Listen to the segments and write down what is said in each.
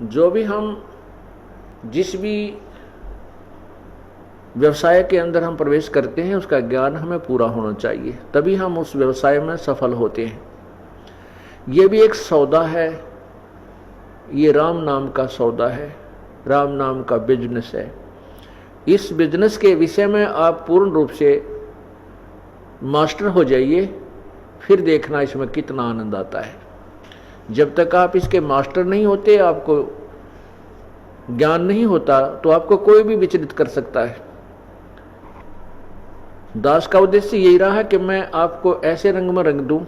जो भी हम जिस भी व्यवसाय के अंदर हम प्रवेश करते हैं उसका ज्ञान हमें पूरा होना चाहिए, तभी हम उस व्यवसाय में सफल होते हैं। ये भी एक सौदा है, ये राम नाम का सौदा है, राम नाम का बिजनेस है। इस बिजनेस के विषय में आप पूर्ण रूप से मास्टर हो जाइए, फिर देखना इसमें कितना आनंद आता है। जब तक आप इसके मास्टर नहीं होते, आपको ज्ञान नहीं होता, तो आपको कोई भी विचलित कर सकता है। दास का उद्देश्य यही रहा है कि मैं आपको ऐसे रंग में रंग दूं,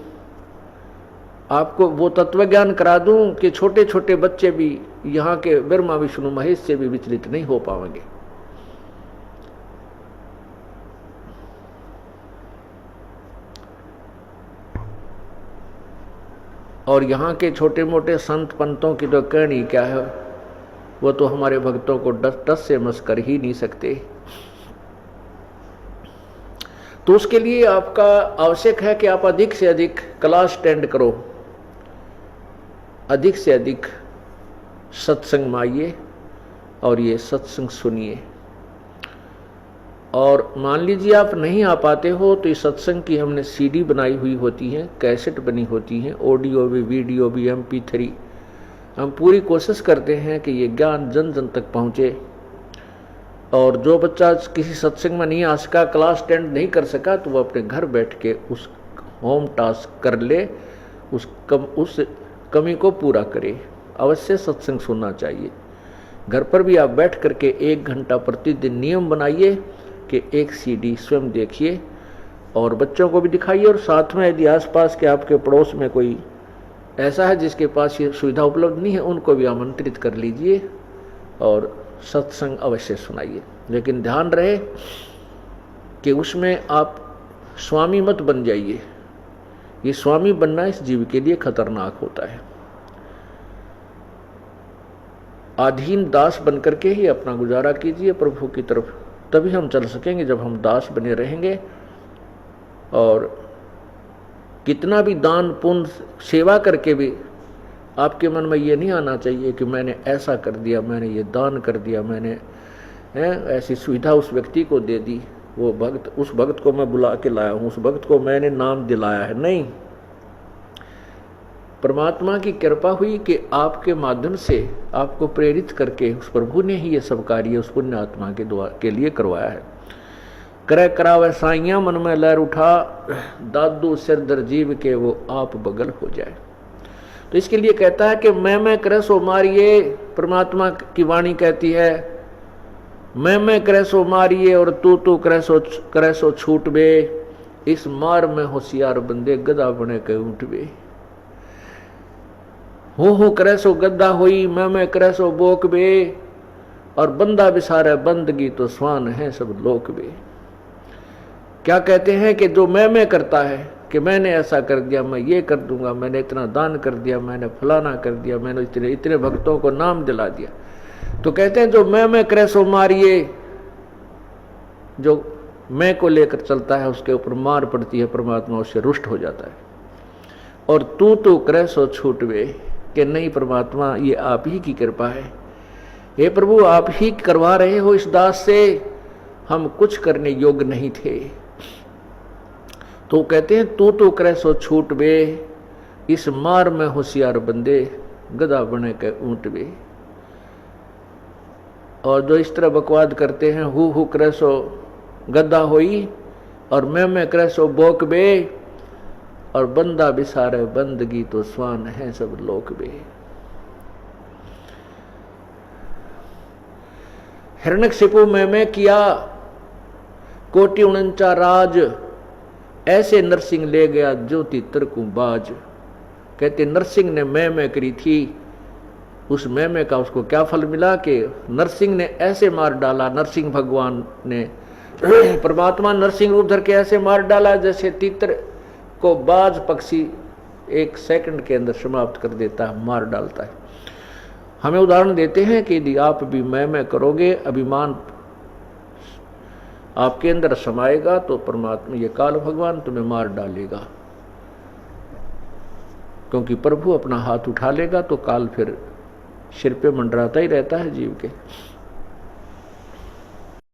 आपको वो तत्व ज्ञान करा दूं कि छोटे छोटे बच्चे भी यहाँ के ब्रह्मा विष्णु महेश से भी विचलित नहीं हो पाएंगे। और यहाँ के छोटे मोटे संत पंतों की तो कहनी क्या है, वो तो हमारे भक्तों को टस से मस कर ही नहीं सकते। तो उसके लिए आपका आवश्यक है कि आप अधिक से अधिक क्लास अटेंड करो, अधिक से अधिक सत्संग में आइए और ये सत्संग सुनिए। और मान लीजिए आप नहीं आ पाते हो तो इस सत्संग की हमने सीडी बनाई हुई होती है, कैसेट बनी होती है, ऑडियो भी, वीडियो भी, MP3। हम पूरी कोशिश करते हैं कि ये ज्ञान जन जन तक पहुँचे। और जो बच्चा किसी सत्संग में नहीं आ सका, क्लास अटेंड नहीं कर सका, तो वो अपने घर बैठ के उस होम टास्क कर ले, उस कमी को पूरा करे। अवश्य सत्संग सुनना चाहिए। घर पर भी आप बैठ करके 1 घंटा प्रतिदिन नियम बनाइए कि एक CD स्वयं देखिए और बच्चों को भी दिखाइए। और साथ में यदि आसपास के आपके पड़ोस में कोई ऐसा है जिसके पास ये सुविधा उपलब्ध नहीं है, उनको भी आमंत्रित कर लीजिए और सत्संग अवश्य सुनाइए। लेकिन ध्यान रहे कि उसमें आप स्वामी मत बन जाइए। ये स्वामी बनना इस जीव के लिए खतरनाक होता है। अधीन दास बन करके ही अपना गुजारा कीजिए प्रभु की तरफ, तभी हम चल सकेंगे। जब हम दास बने रहेंगे, और कितना भी दान पुण्य सेवा करके भी आपके मन में ये नहीं आना चाहिए कि मैंने ऐसा कर दिया, मैंने ये दान कर दिया, मैंने ऐसी सुविधा उस व्यक्ति को दे दी, वो भक्त, उस भक्त को मैं बुला के लाया हूँ, उस भक्त को मैंने नाम दिलाया है। नहीं, परमात्मा की कृपा हुई कि आपके माध्यम से आपको प्रेरित करके उस प्रभु ने ही ये सब कार्य उस पुण्य आत्मा के लिए करवाया है। करे करावे साइया मन में लहर उठा, दादू सिर दर जीव के वो आप बगल हो जाए। तो इसके लिए कहता है कि मैं करे सो मारिए। परमात्मा की वाणी कहती है मैं करे सो मारिए और तू करे सो छूट बे। इस मार में होशियार बंदे गधा बने के उठ बे। हो करे सो गद्दा होई, मैं करे सो बोक बे। और बंदा बिसारे बंदगी तो स्वान है सब लोक बे। क्या कहते हैं कि जो मैं करता है कि मैंने ऐसा कर दिया, मैं ये कर दूंगा, मैंने इतना दान कर दिया, मैंने फलाना कर दिया, मैंने इतने भक्तों को नाम दिला दिया, तो कहते हैं जो मैं करे सो मारिए। जो मैं को लेकर चलता है उसके ऊपर मार पड़ती है, परमात्मा उससे रुष्ट हो जाता है। और तू करे सो छूटवे, कि नहीं परमात्मा ये आप ही की कृपा है, हे प्रभु आप ही करवा रहे हो इस दास से, हम कुछ करने योग्य नहीं थे। तो कहते हैं तू करे सो छूट बे। इस मार में होशियार बंदे गधा बने के ऊंट बे। और जो इस तरह बकवाद करते हैं हु करे सो गद्दा होई और मैं करे सो बोक बे। और बंदा बिसारे बंदगी तो स्वान है सब लोक बे। हिरण्यकशिपु मैं किया कोटि 49 राज। ऐसे नरसिंह ले गया ज्योति तरकू बाज। कहते नरसिंह ने मैं करी थी, उस मैं का उसको क्या फल मिला कि नरसिंह ने ऐसे मार डाला। नरसिंह भगवान ने परमात्मा नरसिंह रूप धर के ऐसे मार डाला जैसे तीतर को बाज पक्षी 1 सेकंड के अंदर समाप्त कर देता है, मार डालता है। हमें उदाहरण देते हैं कि यदि आप भी मैं करोगे, अभिमान आपके अंदर समाएगा, तो परमात्मा ये काल भगवान तुम्हें मार डालेगा। क्योंकि प्रभु अपना हाथ उठा लेगा तो काल फिर सिर पे मंडराता ही रहता है जीव के।